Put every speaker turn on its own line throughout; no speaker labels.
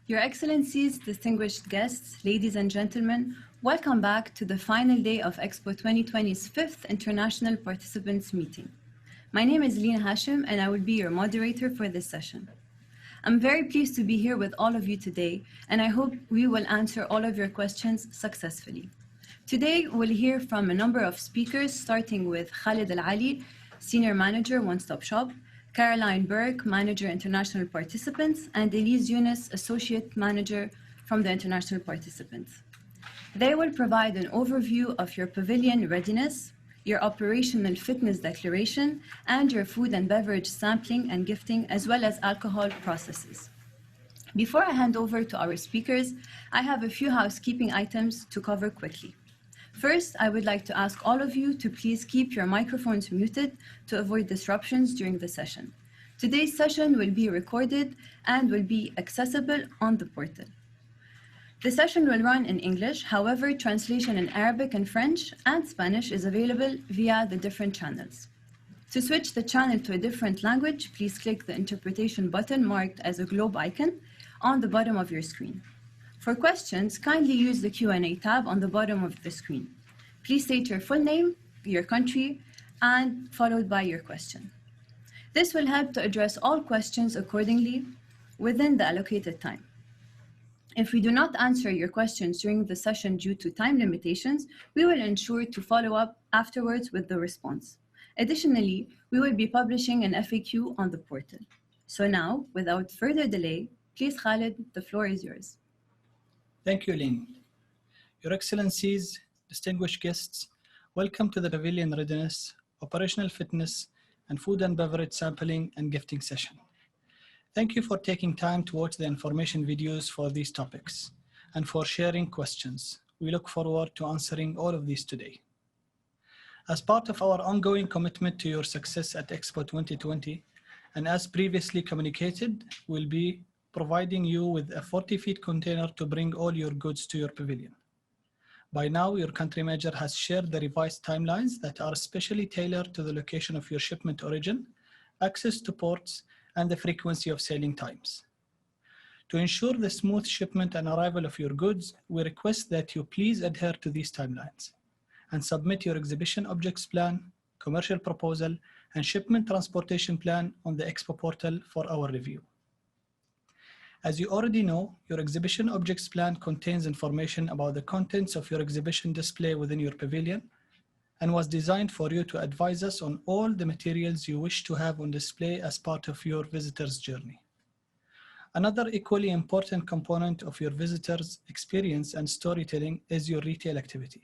Your Excellencies, distinguished guests, ladies and gentlemen, welcome back to the final day of Expo 2020's 5th International Participants Meeting. My name is Lina Hashim and I will be your moderator for this session. I'm very pleased to be here with all of you today and I hope we will answer all of your questions successfully. Today, we'll hear from a number of speakers, starting with Khalid Al-Ali, Senior Manager, One Stop Shop, Caroline Burke, Manager, International Participants, and Elise Yunus, Associate Manager from the International Participants. They will provide an overview of your pavilion readiness, your operational fitness declaration, and your food and beverage sampling and gifting, as well as alcohol processes. Before I hand over to our speakers, I have a few housekeeping items to cover quickly. First, I would like to ask all of you to please keep your microphones muted to avoid disruptions during the session. Today's session will be recorded and will be accessible on the portal. The session will run in English, however, translation in Arabic and French and Spanish is available via the different channels. To switch the channel to a different language, please click the interpretation button marked as a globe icon on the bottom of your screen. For questions, kindly use the Q&A tab on the bottom of the screen. Please state your full name, your country, and followed by your question. This will help to address all questions accordingly within the allocated time. If we do not answer your questions during the session due to time limitations, we will ensure to follow up afterwards with the response. Additionally, we will be publishing an FAQ on the portal. So now, without further delay, please Khalid, the floor is yours.
Thank you, Lynn. Your Excellencies, distinguished guests, welcome to the Pavilion Readiness, Operational Fitness, and Food and Beverage Sampling and Gifting session. Thank you for taking time to watch the information videos for these topics and for sharing questions. We look forward to answering all of these today. As part of our ongoing commitment to your success at Expo 2020, and as previously communicated, we'll be providing you with a 40-feet container to bring all your goods to your pavilion. By now, your country manager has shared the revised timelines that are specially tailored to the location of your shipment origin, access to ports, and the frequency of sailing times. To ensure the smooth shipment and arrival of your goods, we request that you please adhere to these timelines and submit your exhibition objects plan, commercial proposal, and shipment transportation plan on the Expo portal for our review. As you already know, your exhibition objects plan contains information about the contents of your exhibition display within your pavilion and was designed for you to advise us on all the materials you wish to have on display as part of your visitor's journey. Another equally important component of your visitor's experience and storytelling is your retail activity,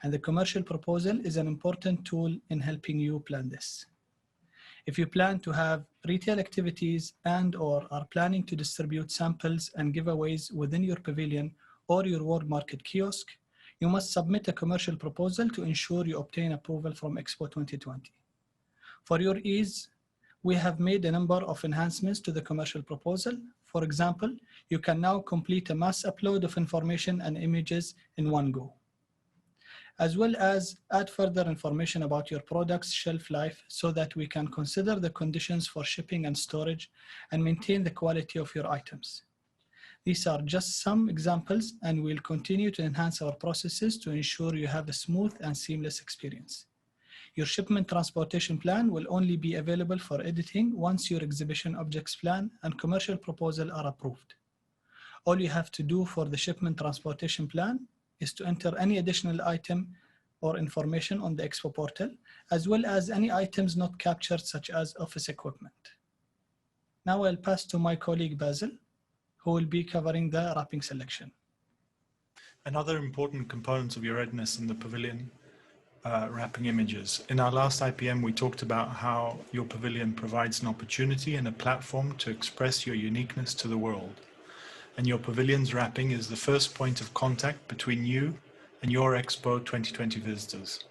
and the commercial proposal is an important tool in helping you plan this. If you plan to have retail activities and/or are planning to distribute samples and giveaways within your pavilion or your world market kiosk, you must submit a commercial proposal to ensure you obtain approval from Expo 2020. For your ease, we have made a number of enhancements to the commercial proposal. For example, you can now complete a mass upload of information and images in one go, as well as add further information about your product's shelf life so that we can consider the conditions for shipping and storage and maintain the quality of your items. These are just some examples, and we'll continue to enhance our processes to ensure you have a smooth and seamless experience. Your shipment transportation plan will only be available for editing once your exhibition objects plan and commercial proposal are approved. All you have to do for the shipment transportation plan is to enter any additional item or information on the Expo portal, as well as any items not captured, such as office equipment. Now I'll pass to my colleague Basil, who will be covering the wrapping selection.
Another important component of your readiness in the pavilion, wrapping images. In our last IPM, we talked about how your pavilion provides an opportunity and a platform to express your uniqueness to the world. And your pavilion's wrapping is the first point of contact between you and your Expo 2020 visitors.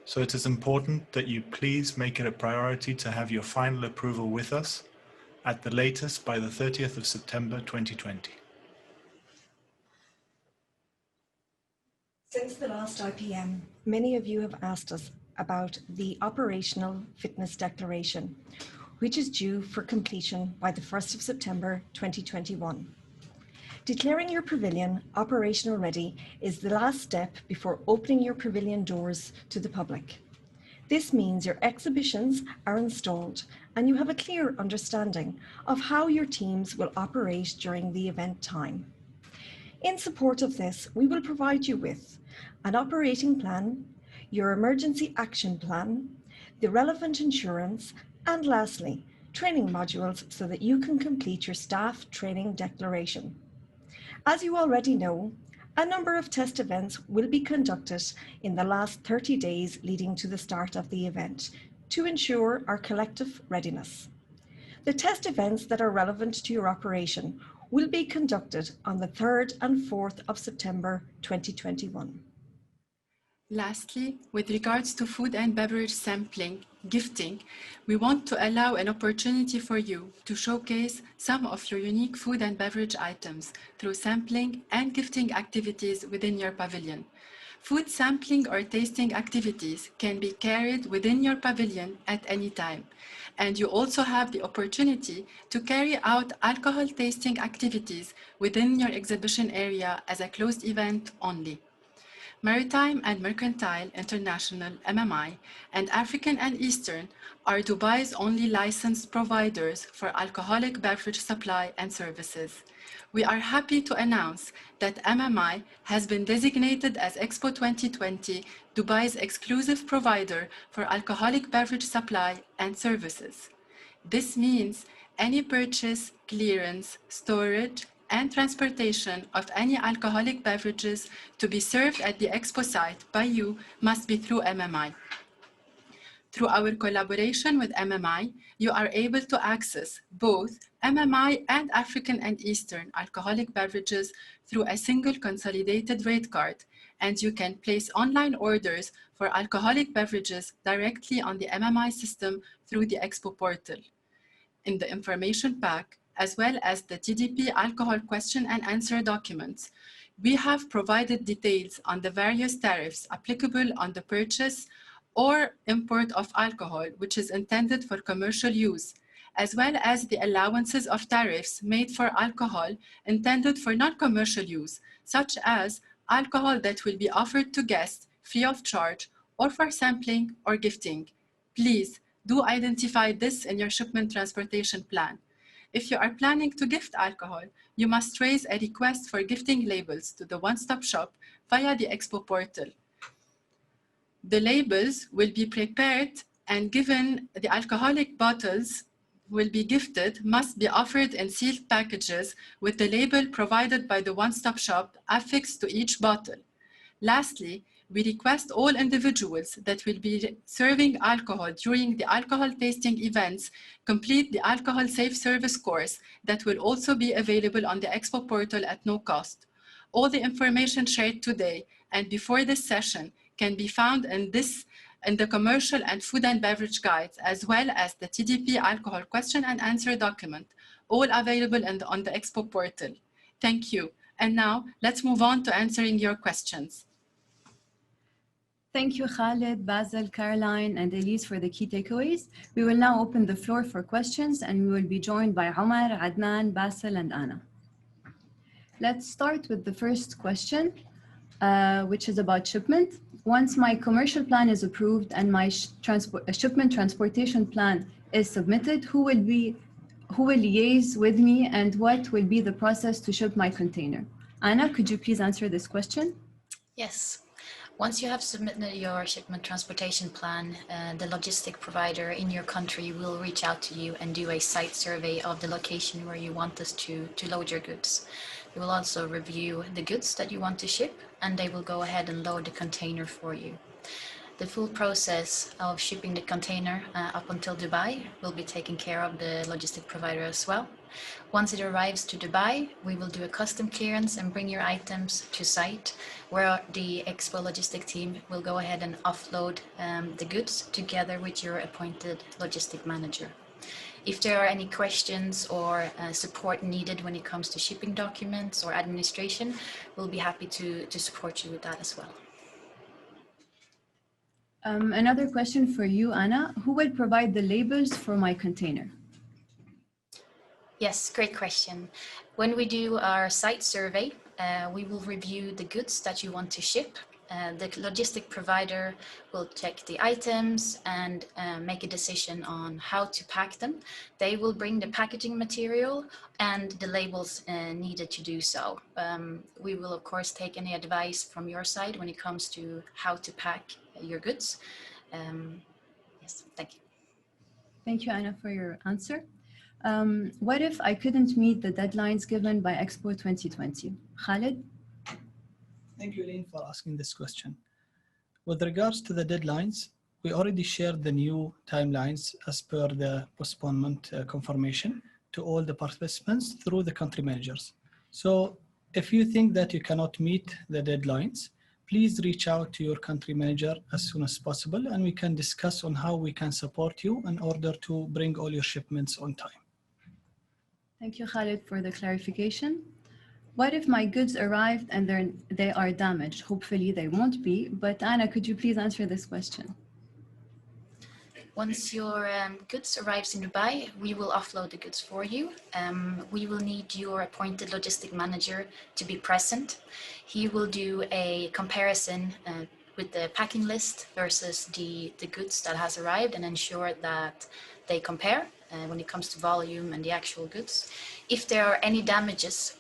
So it is important that you please make it a priority to have your final approval with us at the latest by the 30th of September 2020.
Since the last IPM, many of you have asked us about the operational fitness declaration, which is due for completion by the 1st of September 2021. Declaring your pavilion operational ready is the last step before opening your pavilion doors to the public. This means your exhibitions are installed and you have a clear understanding of how your teams will operate during the event time. In support of this, we will provide you with an operating plan, your emergency action plan, the relevant insurance, and lastly, training modules so that you can complete your staff training declaration. As you already know, a number of test events will be conducted in the last 30 days leading to the start of the event to ensure our collective readiness. The test events that are relevant to your operation will be conducted on the 3rd and 4th of September 2021.
Lastly, with regards to food and beverage sampling, gifting, we want to allow an opportunity for you to showcase some of your unique food and beverage items through sampling and gifting activities within your pavilion. Food sampling or tasting activities can be carried within your pavilion at any time, and you also have the opportunity to carry out alcohol tasting activities within your exhibition area as a closed event only. Maritime and Mercantile International (MMI) and African and Eastern are Dubai's only licensed providers for alcoholic beverage supply and services. We are happy to announce that MMI has been designated as Expo 2020 Dubai's exclusive provider for alcoholic beverage supply and services. This means any purchase, clearance, storage, and transportation of any alcoholic beverages to be served at the Expo site by you must be through MMI. Through our collaboration with MMI, you are able to access both MMI and African and Eastern alcoholic beverages through a single consolidated rate card, and you can place online orders for alcoholic beverages directly on the MMI system through the Expo portal. In the information pack, as well as the TDP alcohol question and answer documents, we have provided details on the various tariffs applicable on the purchase or import of alcohol, which is intended for commercial use, as well as the allowances of tariffs made for alcohol intended for non-commercial use, such as alcohol that will be offered to guests free of charge or for sampling or gifting. Please do identify this in your shipment transportation plan. If you are planning to gift alcohol, you must raise a request for gifting labels to the one-stop shop via the Expo portal. The labels will be prepared and given. The alcoholic bottles will be gifted must be offered in sealed packages with the label provided by the one-stop shop affixed to each bottle. Lastly, we request all individuals that will be serving alcohol during the alcohol tasting events complete the alcohol safe service course that will also be available on the Expo portal at no cost. All the information shared today and before this session can be found in the commercial and food and beverage guides, as well as the TDP alcohol question and answer document, all available on the Expo portal. Thank you. And now let's move on to answering your questions.
Thank you, Khalid, Basil, Caroline, and Elise for the key takeaways. We will now open the floor for questions, and we will be joined by Omar, Adnan, Basil, and Anna. Let's start with the first question, which is about shipment. Once my commercial plan is approved and my shipment transportation plan is submitted, who will liaise with me, and what will be the process to ship my container? Anna, could you please answer this question?
Yes. Once you have submitted your shipment transportation plan, the logistic provider in your country will reach out to you and do a site survey of the location where you want us to load your goods. They will also review the goods that you want to ship, and they will go ahead and load the container for you. The full process of shipping the container up until Dubai will be taken care of the logistic provider as well. Once it arrives to Dubai, we will do a custom clearance and bring your items to site, where the Expo logistic team will go ahead and offload the goods together with your appointed logistic manager. If there are any questions or support needed when it comes to shipping documents or administration, we'll be happy to support you with that as well.
Another question for you, Anna. Who will provide the labels for my container?
Yes, great question. When we do our site survey, we will review the goods that you want to ship. The logistic provider will check the items and make a decision on how to pack them. They will bring the packaging material and the labels needed to do so. We will, of course, take any advice from your side when it comes to how to pack your goods. Yes, thank you.
Thank you, Anna, for your answer. What if I couldn't meet the deadlines given by Expo 2020? Khalid?
Thank you, Elaine, for asking this question. With regards to the deadlines, we already shared the new timelines as per the postponement confirmation to all the participants through the country managers. So if you think that you cannot meet the deadlines, please reach out to your country manager as soon as possible, and we can discuss on how we can support you in order to bring all your shipments on time.
Thank you, Khalid, for the clarification. What if my goods arrived and they are damaged? Hopefully they won't be, but Anna, could you please answer this question?
Once your goods arrives in Dubai, we will offload the goods for you. We will need your appointed logistic manager to be present. He will do a comparison with the packing list versus the goods that has arrived and ensure that they compare when it comes to volume and the actual goods. If there are any damages,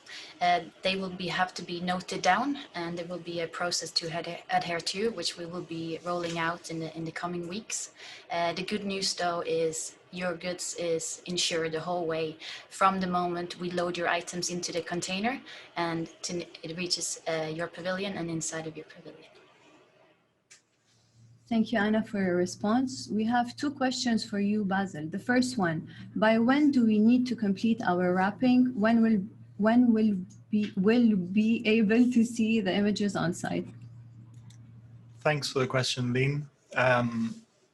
they will have to be noted down, and there will be a process to adhere to, which we will be rolling out in the coming weeks. The good news, though, is your goods is insured the whole way from the moment we load your items into the container and it reaches your pavilion and inside of your pavilion.
Thank you, Anna, for your response. We have two questions for you, Basil. The first one, by when do we need to complete our wrapping? When will be able to see the images on site?
Thanks for the question, Lean.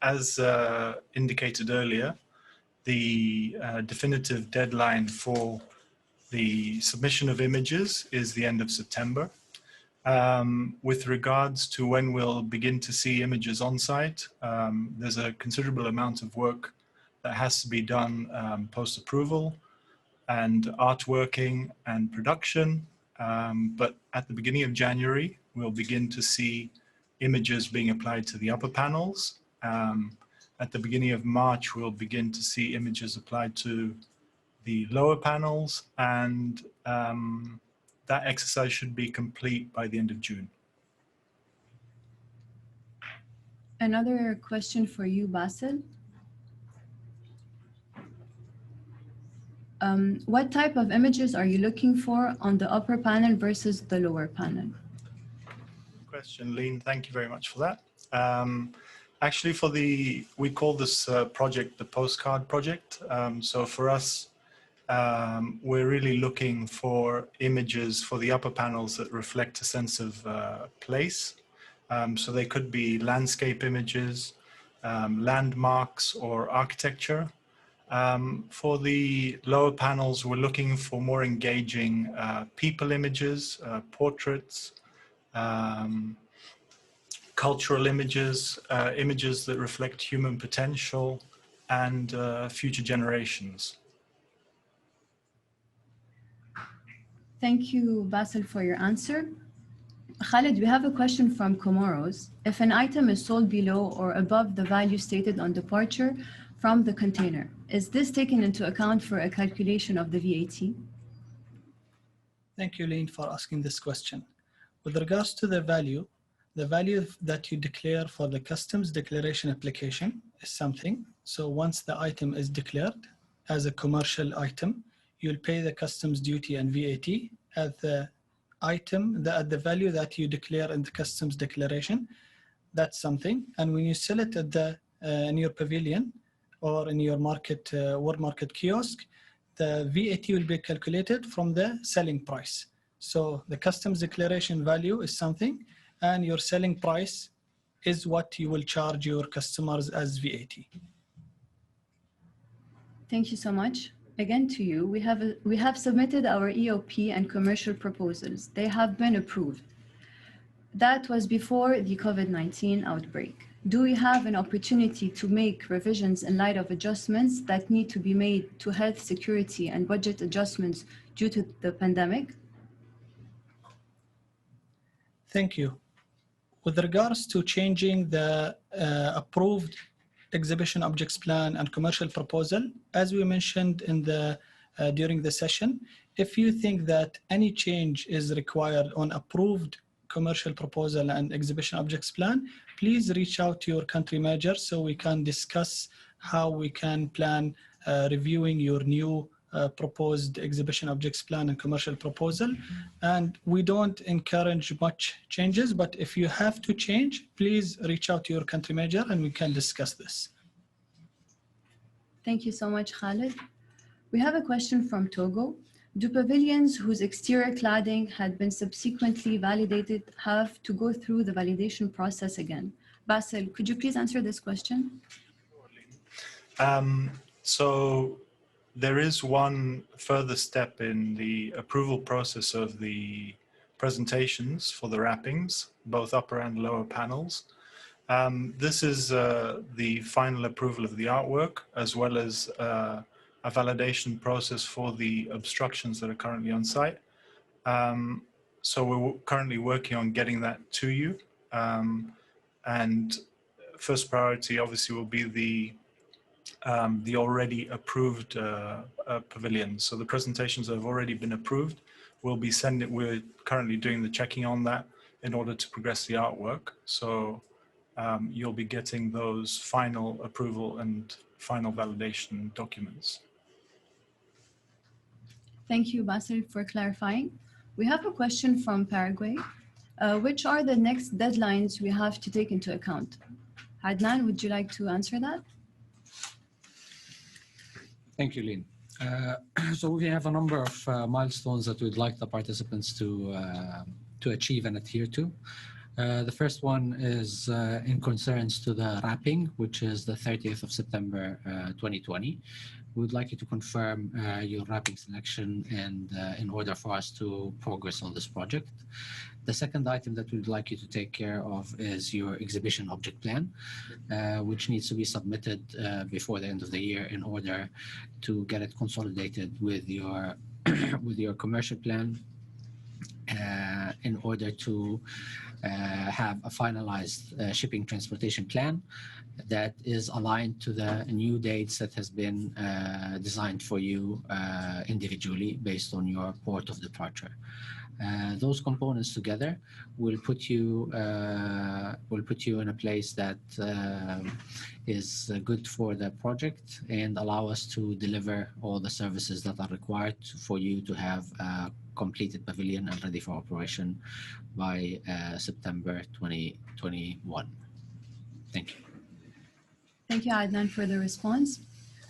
As indicated earlier, the definitive deadline for the submission of images is the end of September. With regards to when we'll begin to see images on site, there's a considerable amount of work that has to be done post-approval and artworking and production. But at the beginning of January, we'll begin to see images being applied to the upper panels. At the beginning of March, we'll begin to see images applied to the lower panels, and that exercise should be complete by the end of June.
Another question for you, Basil. What type of images are you looking for on the upper panel versus the lower panel?
Question, Lean. Thank you very much for that. Actually, we call this project the postcard project. So for us, we're really looking for images for the upper panels that reflect a sense of place. So they could be landscape images, landmarks, or architecture. For the lower panels, we're looking for more engaging people images, portraits, cultural images, images that reflect human potential and future generations.
Thank you, Basil, for your answer. Khalid, we have a question from Comoros. If an item is sold below or above the value stated on departure from the container, is this taken into account for a calculation of the VAT?
Thank you, Lean, for asking this question. With regards to the value that you declare for the customs declaration application is something. So once the item is declared as a commercial item, you'll pay the customs duty and VAT at the item, at the value that you declare in the customs declaration. That's something. And when you sell it at in your pavilion or in your world market kiosk, the VAT will be calculated from the selling price. So the customs declaration value is something, and your selling price is what you will charge your customers as VAT.
Thank you so much. Again to you, we have submitted our EOP and commercial proposals. They have been approved. That was before the COVID-19 outbreak. Do we have an opportunity to make revisions in light of adjustments that need to be made to health security and budget adjustments due to the pandemic?
Thank you. With regards to changing the approved exhibition objects plan and commercial proposal, as we mentioned in the during the session, if you think that any change is required on approved commercial proposal and exhibition objects plan, please reach out to your country manager so we can discuss how we can plan reviewing your new proposed exhibition objects plan and commercial proposal. And we don't encourage much changes, but if you have to change, please reach out to your country manager and we can discuss this.
Thank you so much, Khalid. We have a question from Togo. Do pavilions whose exterior cladding had been subsequently validated have to go through the validation process again? Basil, could you please answer this question?
So there is one further step in the approval process of the presentations for the wrappings, both upper and lower panels. This is the final approval of the artwork, as well as a validation process for the obstructions that are currently on site. So we're currently working on getting that to you. And first priority obviously will be the already approved pavilion. So the presentations that have already been approved, we're currently doing the checking on that in order to progress the artwork. So you'll be getting those final approval and final validation documents.
Thank you, Basil, for clarifying. We have a question from Paraguay. Which are the next deadlines we have to take into account? Adnan, would you like to answer that?
Thank you, Lynn. So we have a number of milestones that we'd like the participants to achieve and adhere to. The first one is in concerns to the wrapping, which is the 30th of September 2020. We would like you to confirm your wrapping selection and in order for us to progress on this project. The second item that we'd like you to take care of is your exhibition object plan, which needs to be submitted before the end of the year in order to get it consolidated with your with your commercial plan in order to have a finalized shipping transportation plan that is aligned to the new dates that has been designed for you individually based on your port of departure. Those components together will put you in a place that is good for the project and allow us to deliver all the services that are required for you to have a completed pavilion and ready for operation by September 2021. Thank you.
Thank you, Adnan, for the response.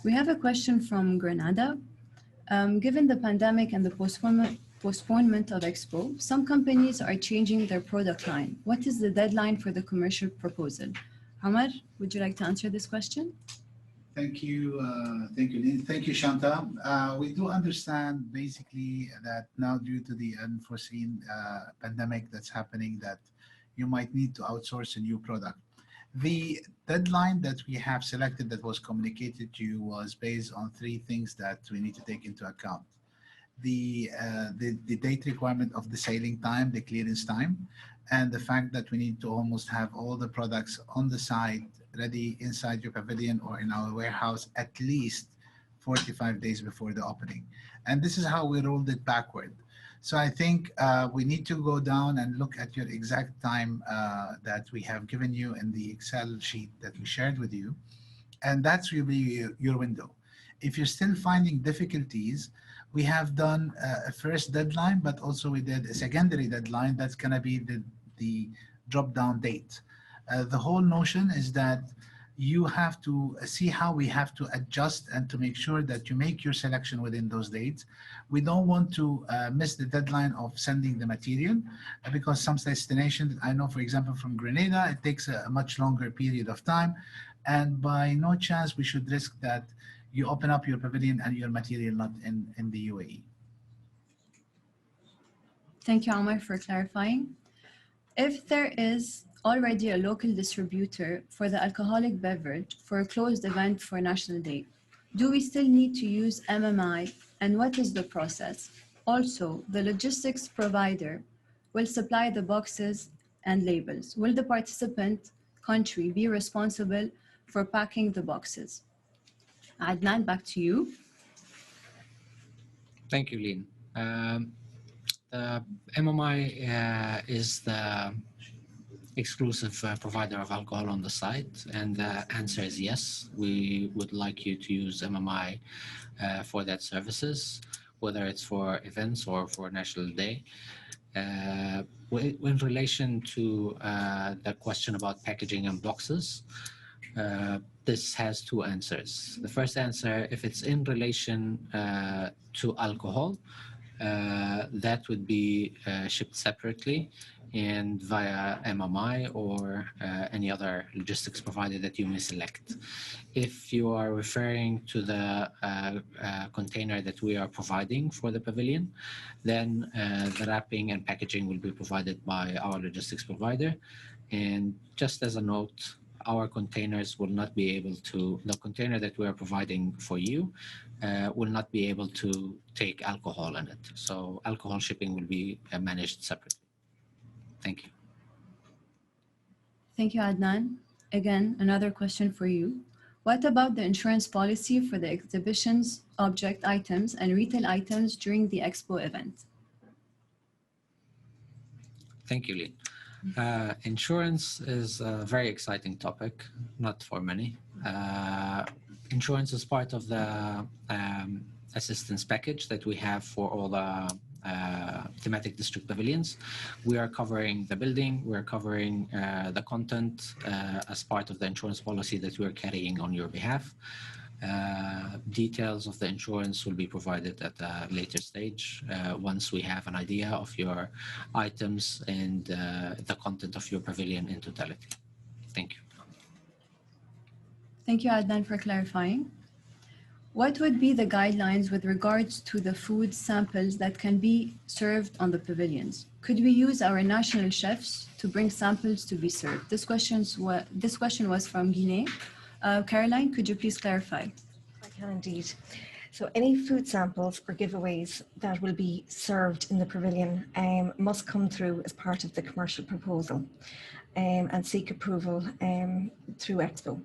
We have a question from Grenada. Given the pandemic and the postponement of Expo, some companies are changing their product line. What is the deadline for the commercial proposal? Omar, would you like to answer this question?
Thank you, Lynn. Thank you, Shanta. We do understand basically that now due to the unforeseen pandemic that's happening, that you might need to outsource a new product. The deadline that we have selected that was communicated to you was based on three things that we need to take into account. The date requirement of the sailing time, the clearance time, and the fact that we need to almost have all the products on the site ready inside your pavilion or in our warehouse at least 45 days before the opening. And this is how we rolled it backward. So I think we need to go down and look at your exact time that we have given you in the Excel sheet that we shared with you. And that's really your window. If you're still finding difficulties, we have done a first deadline, but also we did a secondary deadline. That's going to be the drop-down date. The whole notion is that you have to see how we have to adjust and to make sure that you make your selection within those dates. We don't want to miss the deadline of sending the material because some destinations, I know, for example, from Grenada, it takes a much longer period of time. And by no chance we should risk that you open up your pavilion and your material not in the UAE.
Thank you, Omar, for clarifying. If there is already a local distributor for the alcoholic beverage for a closed event for National Day, do we still need to use MMI, and what is the process? Also, the logistics provider will supply the boxes and labels. Will the participant country be responsible for packing the boxes? Adnan, back to you.
Thank you, Lynn. The MMI is the exclusive provider of alcohol on the site, and the answer is yes. We would like you to use MMI for that services, whether it's for events or for National Day. In relation to the question about packaging and boxes, this has two answers. The first answer, if it's in relation to alcohol, that would be shipped separately and via MMI or any other logistics provider that you may select. If you are referring to the container that we are providing for the pavilion, then the wrapping and packaging will be provided by our logistics provider. And just as a note, our containers will not be able to, the container that we are providing for you will not be able to take alcohol in it. So alcohol shipping will be managed separately. Thank you.
Thank you, Adnan. Again, another question for you. What about the insurance policy for the exhibition's object items and retail items during the Expo event?
Thank you, Lee. Insurance is a very exciting topic, not for many. Insurance is part of the assistance package that we have for all the thematic district pavilions. We are covering the building, we're covering the content as part of the insurance policy that we're carrying on your behalf. Details of the insurance will be provided at a later stage once we have an idea of your items and the content of your pavilion in totality. Thank you.
Thank you, Adnan, for clarifying. What would be the guidelines with regards to the food samples that can be served on the pavilions? Could we use our national chefs to bring samples to be served? This question was from Guinea. Caroline, could you please clarify?
I can indeed. So any food samples or giveaways that will be served in the pavilion must come through as part of the commercial proposal and seek approval through Expo.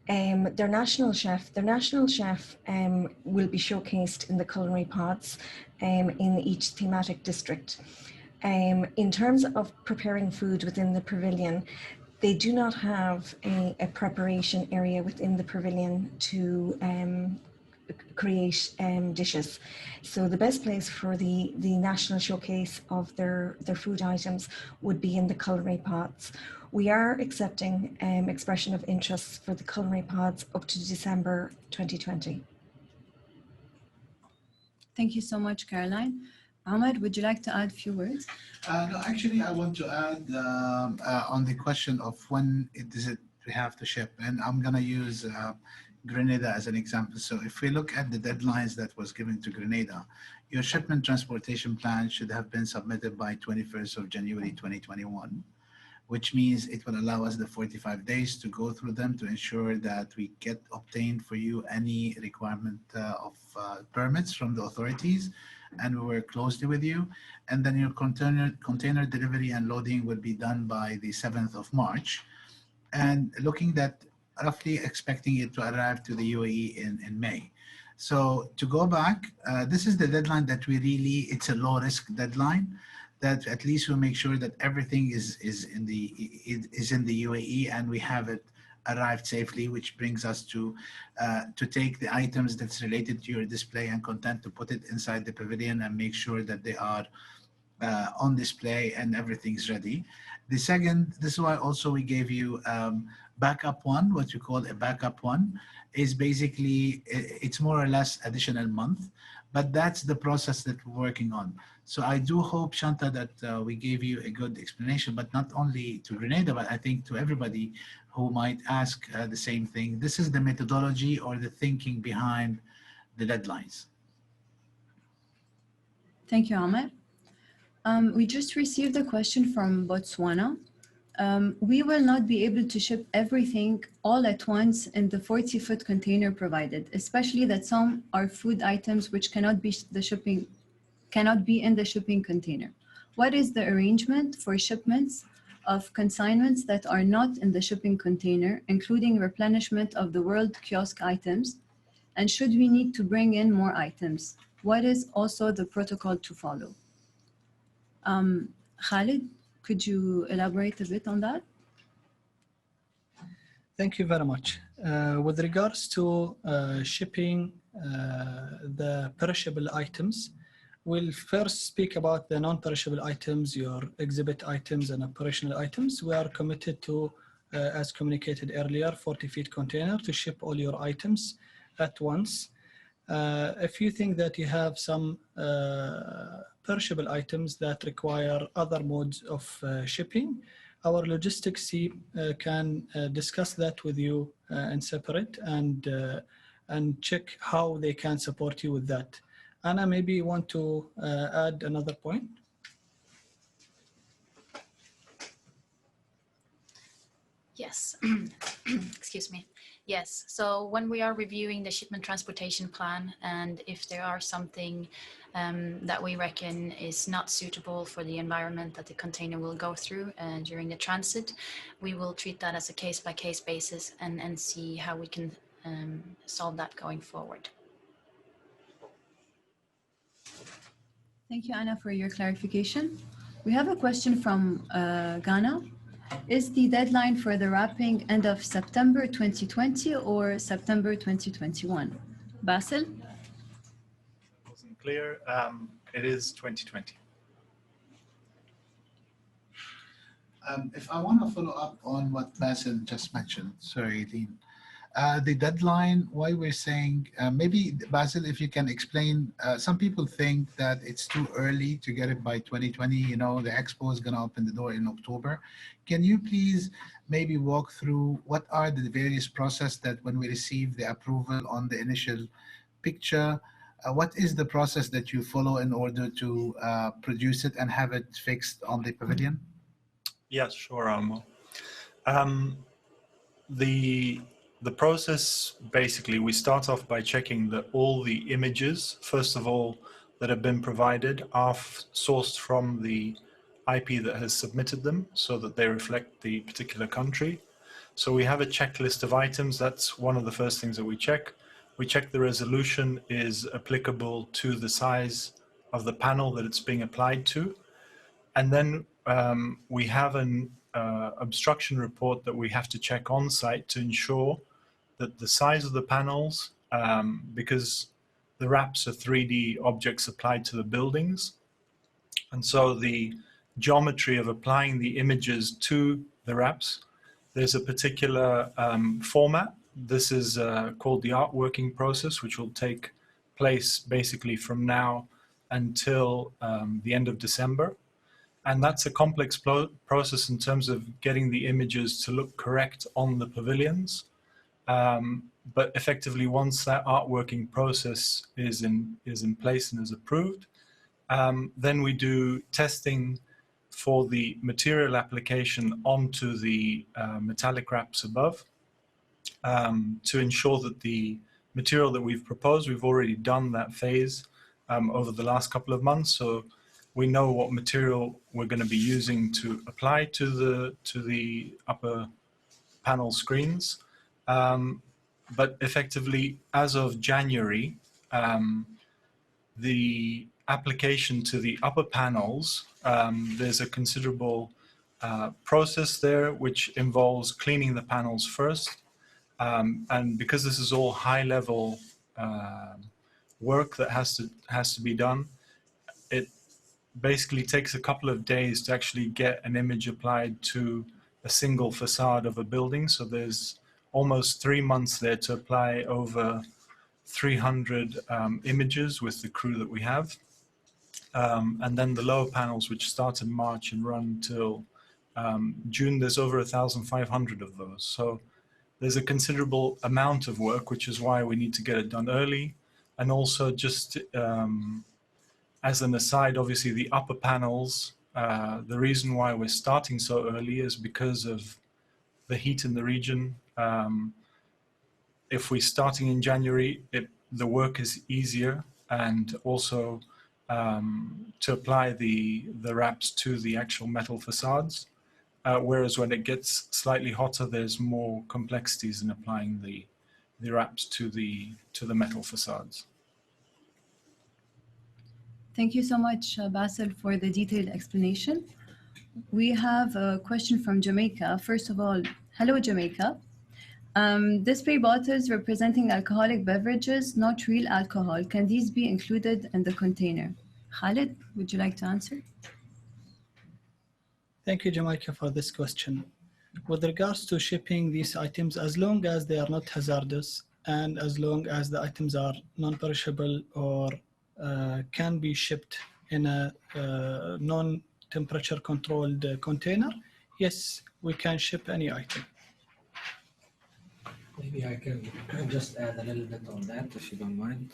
Their national chef will be showcased in the culinary pods in each thematic district. In terms of preparing food within the pavilion, they do not have a preparation area within the pavilion to create dishes. So the best place for the national showcase of their food items would be in the culinary pods. We are accepting expression of interest for the culinary pods up to December 2020.
Thank you so much, Caroline. Ahmed, would you like to add a few words?
No, actually, I want to add on the question of when we have to ship, and I'm going to use Grenada as an example. So if we look at the deadlines that was given to Grenada, your shipment transportation plan should have been submitted by 21st of January 2021, which means it will allow us the 45 days to go through them to ensure that we get obtained for you any requirement of permits from the authorities, and we work closely with you. And then your container delivery and loading will be done by the 7th of March. And looking at roughly expecting it to arrive to the UAE in May. So to go back, this is the deadline that it's a low risk deadline, that at least we'll make sure that everything is in the UAE and we have it arrived safely, which brings us to take the items that's related to your display and content to put it inside the pavilion and make sure that they are on display and everything's ready. The second, this is why also we gave you backup one, what you call a backup one, is basically, it's more or less additional month, but that's the process that we're working on. So I do hope, Shanta, that we gave you a good explanation, but not only to Grenada, but I think to everybody who might ask the same thing. This is the methodology or the thinking behind the deadlines.
Thank you, Ahmed. We just received a question from Botswana. We will not be able to ship everything all at once in the 40-foot container provided, especially that some are food items which cannot be in the shipping container. What is the arrangement for shipments of consignments that are not in the shipping container, including replenishment of the world kiosk items? And should we need to bring in more items? What is also the protocol to follow? Khalid, could you elaborate a bit on that?
Thank you very much. With regards to shipping the perishable items, we'll first speak about the non-perishable items, your exhibit items and operational items. We are committed to, as communicated earlier, 40-feet container to ship all your items at once. If you think that you have some perishable items that require other modes of shipping, our logistics team can discuss that with you in separate and check how they can support you with that. Anna, maybe you want to add another point?
Yes, excuse me. Yes, so when we are reviewing the shipment transportation plan, and if there are something that we reckon is not suitable for the environment that the container will go through during the transit, we will treat that as a case-by-case basis and see how we can solve that going forward.
Thank you, Anna, for your clarification. We have a question from Ghana. Is the deadline for the wrapping end of September 2020 or September 2021? Basil?
Wasn't clear. It is 2020.
If I want to follow up on what Basil just mentioned, sorry, Dean. The deadline, why we're saying, maybe Basil, if you can explain, some people think that it's too early to get it by 2020. You know, the Expo is going to open the door in October. Can you please maybe walk through what are the various process that when we receive the approval on the initial picture, what is the process that you follow in order to produce it and have it fixed on the pavilion?
Yes, sure, Almo. The process, basically, we start off by checking that all the images, first of all, that have been provided are sourced from the IP that has submitted them so that they reflect the particular country. So we have a checklist of items. That's one of the first things that we check. We check the resolution is applicable to the size of the panel that it's being applied to. And then we have an obstruction report that we have to check on site to ensure that the size of the panels, because the wraps are 3D objects applied to the buildings, and so the geometry of applying the images to the wraps, there's a particular format. This is called the artworking process, which will take place basically from now until the end of December. And that's a complex process in terms of getting the images to look correct on the pavilions. But effectively, once that artworking process is in place and is approved, then we do testing for the material application onto the metallic wraps above to ensure that the material that we've proposed, we've already done that phase over the last couple of months. So we know what material we're going to be using to apply to the upper panel screens. But effectively, as of January, the application to the upper panels, there's a considerable process there which involves cleaning the panels first. And because this is all high-level work that has to be done, it basically takes a couple of days to actually get an image applied to a single facade of a building. So there's almost 3 months there to apply over 300 images with the crew that we have. And then the lower panels, which start in March and run till June, there's over 1,500 of those. So there's a considerable amount of work, which is why we need to get it done early. And also just As an aside, obviously the upper panels, the reason why we're starting so early is because of the heat in the region. If we're starting in January, the work is easier, and also to apply the wraps to the actual metal facades. Whereas when it gets slightly hotter, there's more complexities in applying the wraps to the metal facades.
Thank you so much, Basil, for the detailed explanation. We have a question from Jamaica. First of all, hello, Jamaica. Display bottles representing alcoholic beverages, not real alcohol. Can these be included in the container? Khalid, would you like to answer?
Thank you, Jamaica, for this question. With regards to shipping these items, as long as they are not hazardous and as long as the items are non-perishable or can be shipped in a non-temperature controlled container, yes, we can ship any item.
Maybe I can just add a little bit on that, if you don't mind.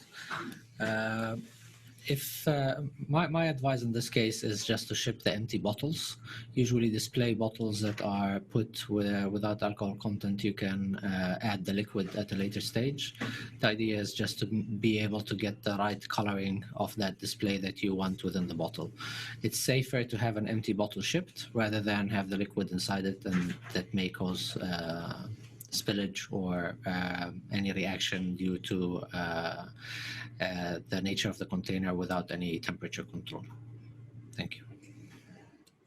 My advice in this case is just to ship the empty bottles. Usually display bottles that are put without alcohol content, you can add the liquid at a later stage. The idea is just to be able to get the right coloring of that display that you want within the bottle. It's safer to have an empty bottle shipped rather than have the liquid inside it, and that may cause spillage or any reaction due to the nature of the container without any temperature control. Thank you.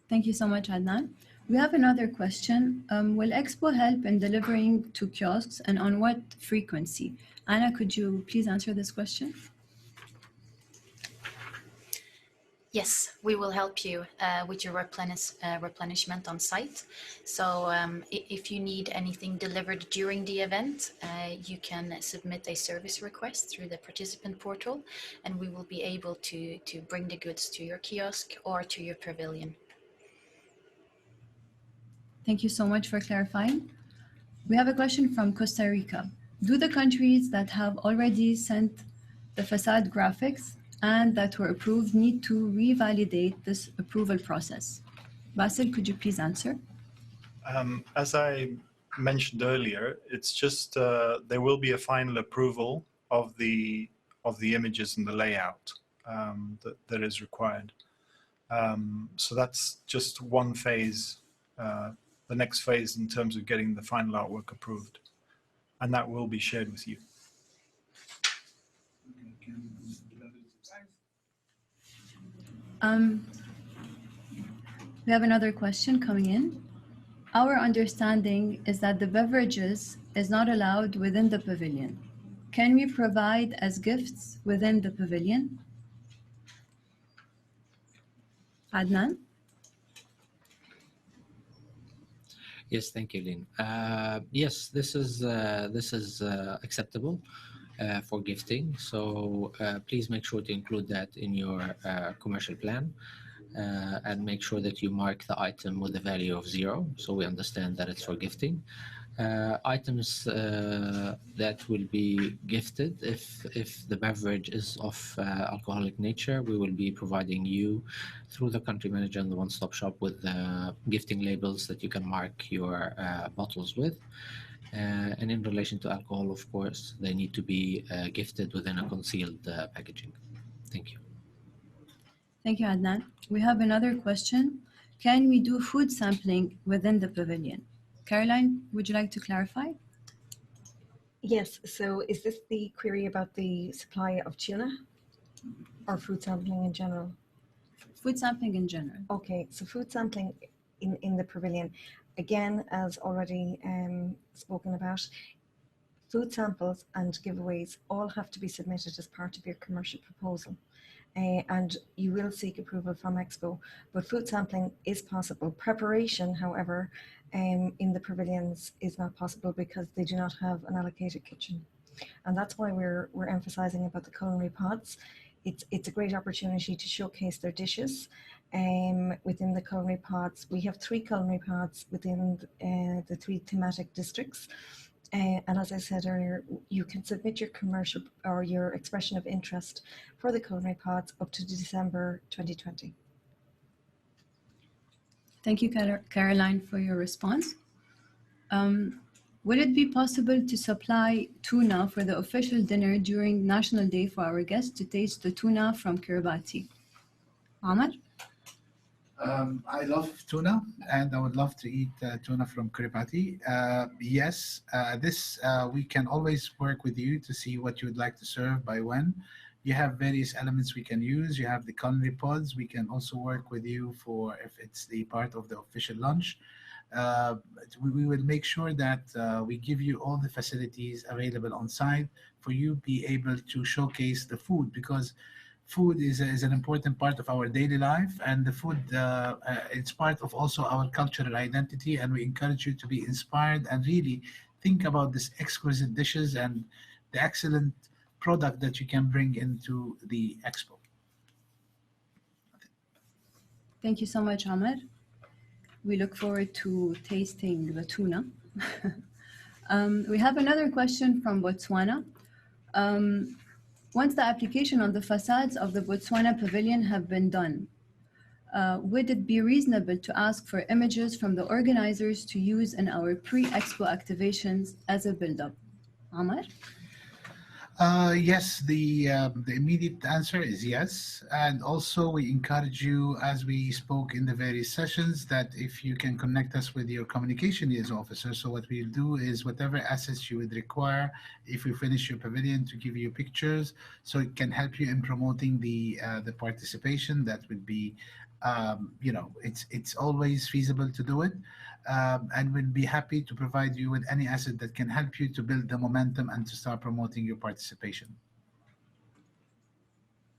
Thank you so much, Adnan. We have another question. Will Expo help in delivering to kiosks, and on what frequency? Anna, could you please answer this question?
Yes, we will help you with your replenishment on site. So if you need anything delivered during the event, you can submit a service request through the participant portal, and we will be able to bring the goods to your kiosk or to your pavilion.
Thank you so much for clarifying. We have a question from Costa Rica. Do the countries that have already sent the facade graphics and that were approved need to revalidate this approval process? Basil, could you please answer?
As I mentioned earlier, it's just there will be a final approval of the images and the layout that is required. So that's just one phase, the next phase in terms of getting the final artwork approved, and that will be shared with you.
We have another question coming in. Our understanding is that the beverages is not allowed within the pavilion. Can we provide as gifts within the pavilion? Adnan?
Yes, thank you, Lynn. Yes, this is acceptable for gifting. So please make sure to include that in your commercial plan. And make sure that you mark the item with a value of 0, so we understand that it's for gifting. Items that will be gifted, if the beverage is of alcoholic nature, we will be providing you through the country manager and the one-stop shop with gifting labels that you can mark your bottles with. And in relation to alcohol, of course, they need to be gifted within a concealed packaging. Thank you.
Thank you, Adnan. We have another question. Can we do food sampling within the pavilion? Caroline, would you like to clarify?
Yes, so is this the query about the supply of tuna or food sampling in general?
Food sampling in general.
Okay, so food sampling in the pavilion, again, as already spoken about, food samples and giveaways all have to be submitted as part of your commercial proposal. And you will seek approval from Expo, but food sampling is possible. Preparation, however, in the pavilions is not possible because they do not have an allocated kitchen. And that's why we're emphasizing about the culinary pods. It's a great opportunity to showcase their dishes within the culinary pods. We have 3 culinary pods within the 3 thematic districts. And as I said earlier, you can submit your commercial or your expression of interest for the culinary pods up to December 2020.
Thank you, Caroline, for your response. Would it be possible to supply tuna for the official dinner during National Day for our guests to taste the tuna from Kiribati? Amar?
I love tuna, and I would love to eat tuna from Kiribati. Yes, we can always work with you to see what you would like to serve by when. You have various elements we can use. You have the culinary pods. We can also work with you for if it's the part of the official lunch. Uh, we will make sure that we give you all the facilities available on site for you be able to showcase the food, because food is an important part of our daily life, and the food it's part of also our cultural identity, and we encourage you to be inspired and really think about these exquisite dishes and the excellent product that you can bring into the expo.
Thank you so much, Amar. We look forward to tasting the tuna. We have another question from Botswana. Once the application on the facades of the Botswana Pavilion have been done, would it be reasonable to ask for images from the organizers to use in our pre-expo activations as a build-up? Amar?
Yes, the immediate answer is yes. And also we encourage you, as we spoke in the various sessions, that if you can connect us with your communication liaison officer. So what we'll do is whatever assets you would require, if we finish your pavilion, to give you pictures, so it can help you in promoting the participation. That would be, it's always feasible to do it. And we'll be happy to provide you with any asset that can help you to build the momentum and to start promoting your participation.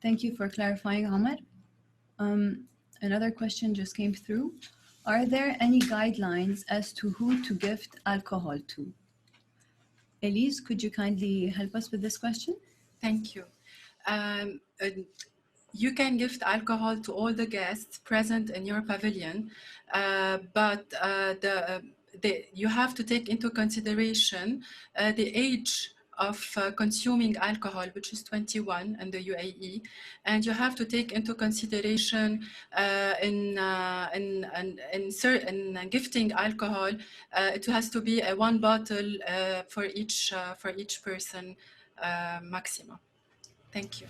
Thank you for clarifying, Amar. Another question just came through. Are there any guidelines as to who to gift alcohol to? Elise, could you kindly help us with this question?
Thank you. You can gift alcohol to all the guests present in your pavilion, but you have to take into consideration the age of consuming alcohol, which is 21 in the UAE, and you have to take into consideration in gifting alcohol, it has to be a one bottle for each person maximum. Thank you.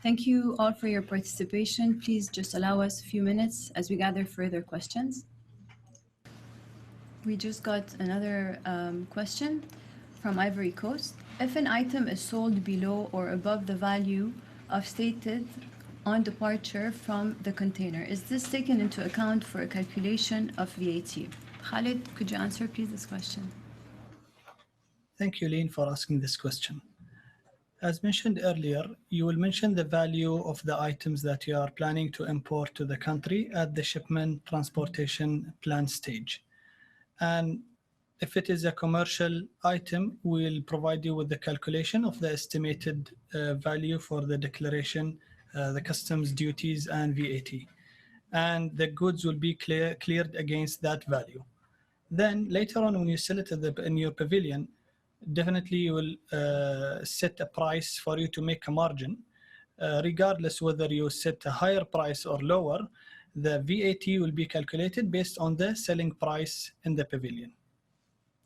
Thank you all for your participation. Please just allow us a few minutes as we gather further questions. We just got another question from Ivory Coast. If an item is sold below or above the value of stated on departure from the container, is this taken into account for a calculation of VAT? Khalid, could you answer please this question?
Thank you, Lynn, for asking this question. As mentioned earlier, you will mention the value of the items that you are planning to import to the country at the shipment transportation plan stage. And if it is a commercial item, we'll provide you with the calculation of the estimated value for the declaration, the customs duties and VAT. And the goods will be cleared against that value. Then later on, when you sell it in your pavilion, definitely you will set a price for you to make a margin. Regardless whether you set a higher price or lower, the VAT will be calculated based on the selling price in the pavilion.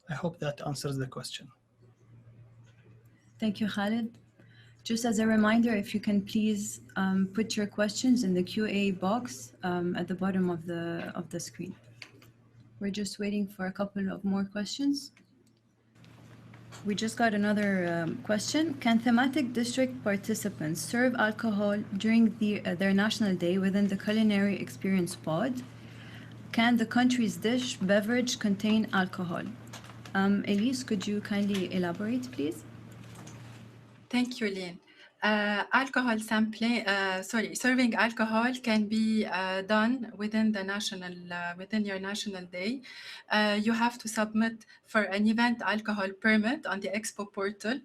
I hope that answers the question.
Thank you, Khalid. Just as a reminder, if you can please put your questions in the QA box at the bottom of the screen. We're just waiting for a couple of more questions. We just got another question. Can thematic district participants serve alcohol during their national day within the culinary experience pod? Can the country's dish beverage contain alcohol? Elise, could you kindly elaborate, please?
Thank you, Lynn. Alcohol sampling, serving alcohol can be done within the within your national day. You have to submit for an event alcohol permit on the Expo portal.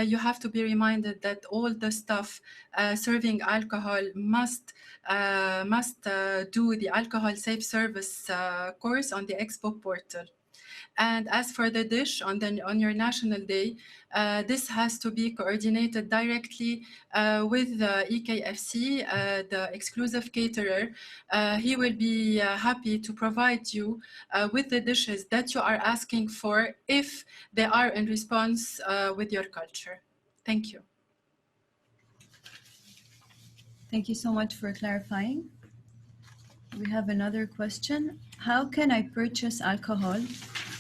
You have to be reminded that all the staff serving alcohol must do the alcohol safe service course on the Expo portal. And as for the dish on your national day, this has to be coordinated directly with the EKFC, the exclusive caterer. He will be happy to provide you with the dishes that you are asking for if they are in response with your culture. Thank you.
Thank you so much for clarifying. We have another question. How can I purchase alcohol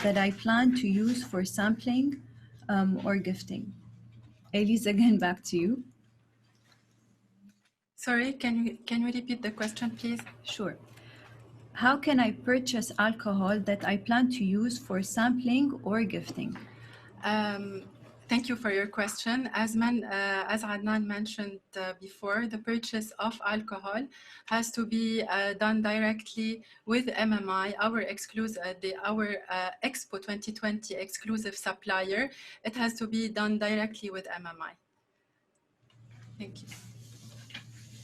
that I plan to use for sampling or gifting? Elise, again, back to you.
Sorry, can you repeat the question, please?
Sure. How can I purchase alcohol that I plan to use for sampling or gifting?
Thank you for your question. As Adnan mentioned before, the purchase of alcohol has to be done directly with MMI, our Expo 2020 exclusive supplier. It has to be done directly with MMI. Thank you.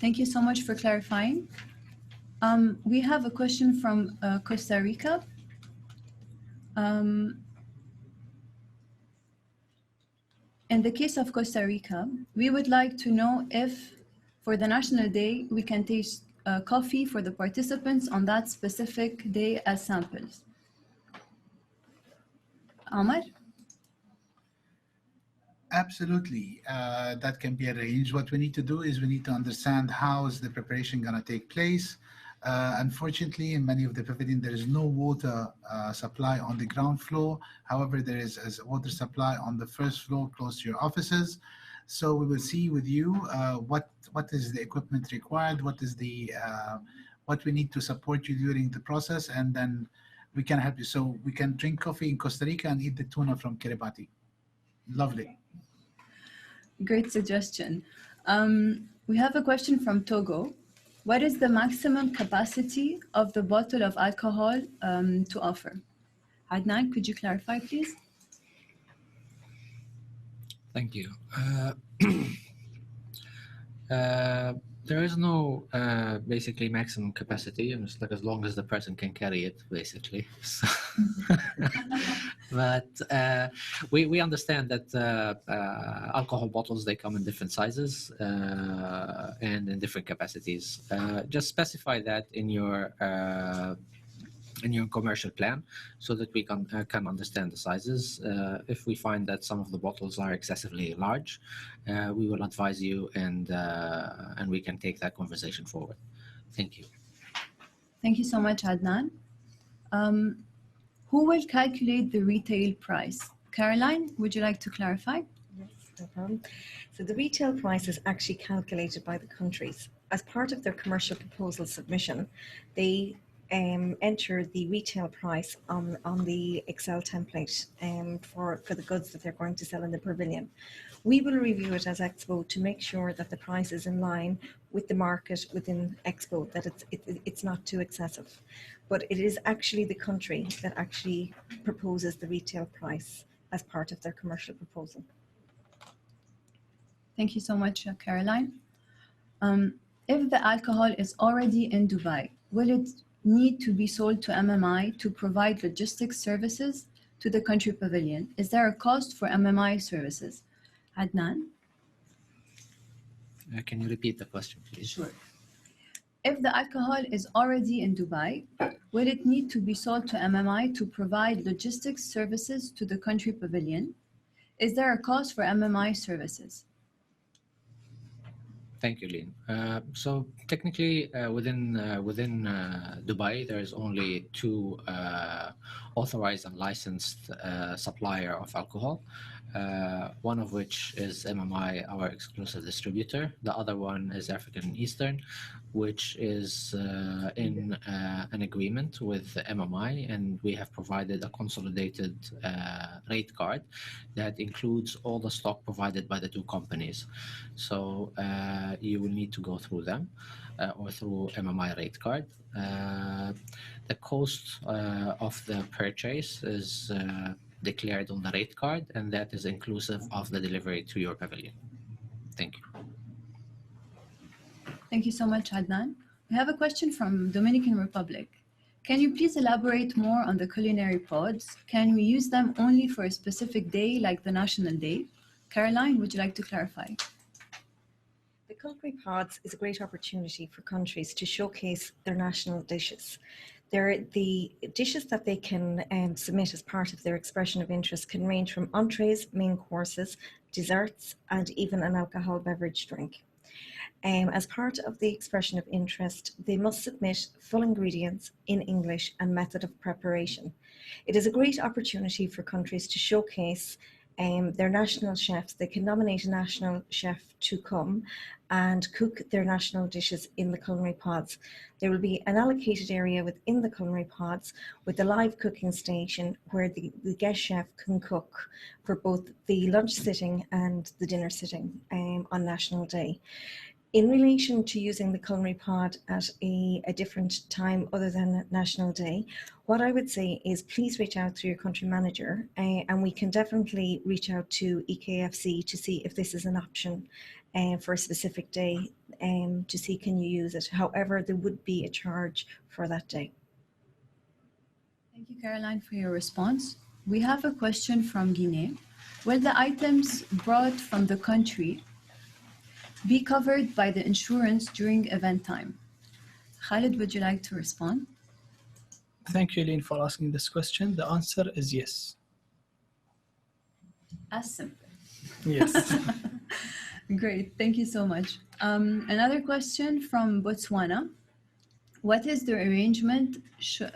Thank you so much for clarifying. We have a question from Costa Rica. In the case of Costa Rica, we would like to know if, for the National Day, we can taste coffee for the participants on that specific day as samples. Omar?
Absolutely, that can be arranged. What we need to do is we need to understand how is the preparation going to take place. Unfortunately, in many of the pavilions, there is no water supply on the ground floor. However, there is a water supply on the first floor close to your offices. So we will see with you what is the equipment required, what is the what we need to support you during the process, and then we can help you. So we can drink coffee in Costa Rica and eat the tuna from Kiribati. Lovely.
Great suggestion. We have a question from Togo. What is the maximum capacity of the bottle of alcohol to offer? Adnan, could you clarify, please?
Thank you. There is no basically maximum capacity, and it's like as long as the person can carry it, basically. So but we understand that alcohol bottles, they come in different sizes and in different capacities. Just specify that in your commercial plan so that we can understand the sizes. If we find that some of the bottles are excessively large, we will advise you and we can take that conversation forward. Thank you.
Thank you so much, Adnan. Who will calculate the retail price? Caroline, would you like to clarify?
Yes, no problem. So the retail price is actually calculated by the countries. As part of their commercial proposal submission, they enter the retail price on the Excel template for the goods that they're going to sell in the pavilion. We will review it as Expo to make sure that the price is in line with the market within Expo, that it's not too excessive. But it is actually the country that actually proposes the retail price as part of their commercial proposal.
Thank you so much, Caroline. If the alcohol is already in Dubai, will it need to be sold to MMI to provide logistics services to the country pavilion? Is there a cost for MMI services? Adnan?
Can you repeat the question, please?
Sure. If the alcohol is already in Dubai, will it need to be sold to MMI to provide logistics services to the country pavilion? Is there a cost for MMI services?
Thank you, Lynn. So technically, within Dubai, there is only two authorized and licensed supplier of alcohol. one of which is MMI, our exclusive distributor. The other one is African and Eastern, which is in an agreement with MMI, and we have provided a consolidated rate card that includes all the stock provided by the two companies. So you will need to go through them or through MMI rate card. The cost of the purchase is declared on the rate card, and that is inclusive of the delivery to your pavilion. Thank you.
Thank you so much, Adnan. We have a question from Dominican Republic. Can you please elaborate more on the culinary pods? Can we use them only for a specific day, like the National Day? Caroline, would you like to clarify?
The culinary pods is a great opportunity for countries to showcase their national dishes. The dishes that they can submit as part of their expression of interest can range from entrees, main courses, desserts, and even an alcohol beverage drink. As part of the expression of interest, they must submit full ingredients in English and method of preparation. It is a great opportunity for countries to showcase their national chefs. They can nominate a national chef to come and cook their national dishes in the culinary pods. There will be an allocated area within the culinary pods with a live cooking station where the guest chef can cook for both the lunch sitting and the dinner sitting on National Day. In relation to using the culinary pod at a different time other than National Day, what I would say is please reach out to your country manager and we can definitely reach out to EKFC to see if this is an option for a specific day to see can you use it. However, there would be a charge for that day.
Thank you, Caroline, for your response. We have a question from Guinea. Will the items brought from the country be covered by the insurance during event time? Khalid, would you like to respond?
Thank you, Eileen, for asking this question. The answer is yes.
As simple.
Yes.
Great, thank you so much. Another question from Botswana. What is the arrangement? Should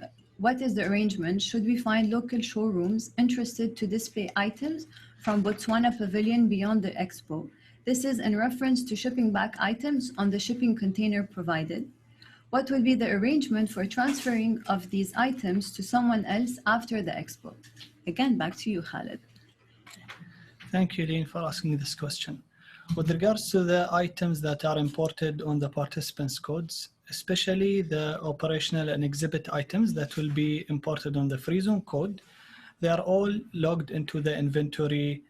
we find local showrooms interested to display items from Botswana Pavilion beyond the Expo? This is in reference to shipping back items on the shipping container provided. What will be the arrangement for transferring of these items to someone else after the Expo? Again, back to you, Khalid.
Thank you, Eileen, for asking this question. With regards to the items that are imported on the participants' codes, especially the operational and exhibit items that will be imported on the free zone code, they are all logged into the inventory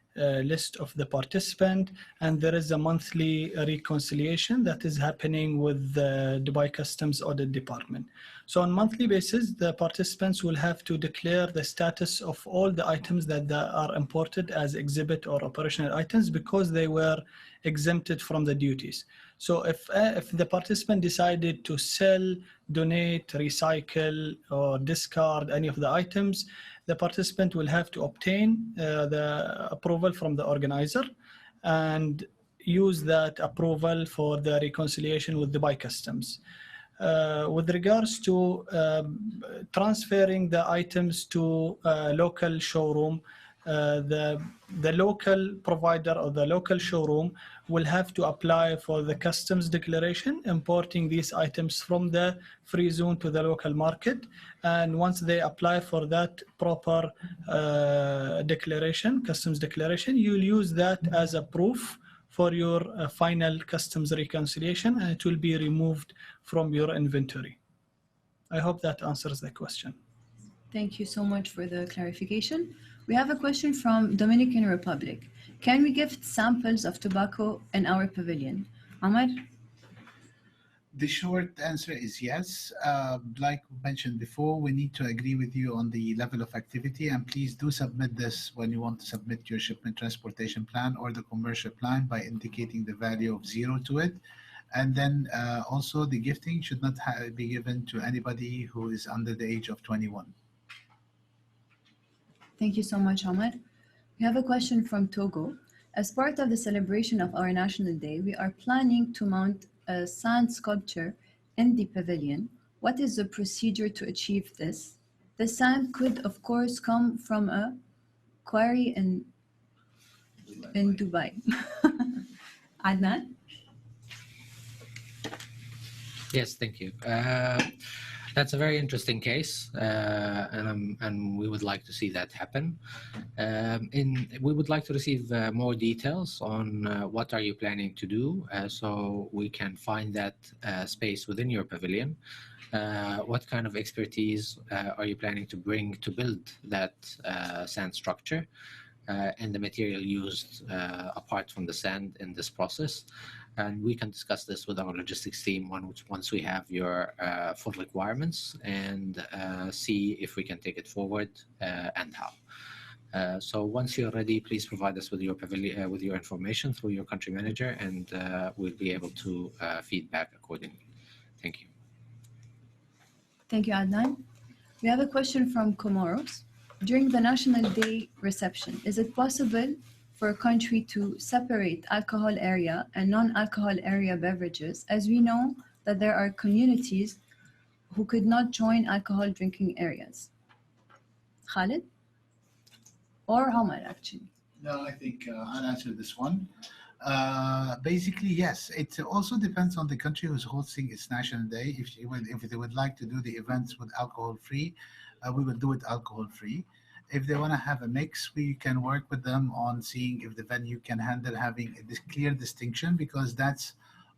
list of the participant, and there is a monthly reconciliation that is happening with the Dubai Customs Audit Department. So on a monthly basis, the participants will have to declare the status of all the items that are imported as exhibit or operational items because they were exempted from the duties. So if the participant decided to sell, donate, recycle, or discard any of the items, the participant will have to obtain the approval from the organizer and use that approval for the reconciliation with Dubai Customs. With regards to transferring the items to a local showroom, the local provider or the local showroom will have to apply for the customs declaration, importing these items from the free zone to the local market. And once they apply for that proper declaration, customs declaration, you'll use that as a proof for your final customs reconciliation, and it will be removed from your inventory. I hope that answers the question.
Thank you so much for the clarification. We have a question from Dominican Republic. Can we gift samples of tobacco in our pavilion? Amar?
The short answer is yes. Like mentioned before, we need to agree with you on the level of activity, and please do submit this when you want to submit your shipment transportation plan or the commercial plan by indicating the value of 0 to it. And then also the gifting should not be given to anybody who is under the age of 21.
Thank you so much, Omar. We have a question from Togo. As part of the celebration of our National Day, we are planning to mount a sand sculpture in the pavilion. What is the procedure to achieve this? The sand could, of course, come from a quarry in in Dubai. Adnan?
Yes, thank you. That's a very interesting case, and we would like to see that happen. We would like to receive more details on what are you planning to do, so we can find that space within your pavilion. What kind of expertise are you planning to bring to build that sand structure? And the material used apart from the sand in this process. And we can discuss this with our logistics team once we have your full requirements and see if we can take it forward and how. So once you're ready, please provide us with your pavilion, with your information through your country manager, and we'll be able to feedback accordingly. Thank you.
Thank you, Adnan. We have a question from Comoros. During the National Day reception, is it possible for a country to separate alcohol area and non-alcohol area beverages, as we know that there are communities who could not join alcohol drinking areas? Khalid? Or Omar, actually.
No, I think I'll answer this one. Basically, yes. It also depends on the country who's hosting its National Day. If they would like to do the events with alcohol-free, we will do it alcohol-free. If they want to have a mix, we can work with them on seeing if the venue can handle having this clear distinction, because that's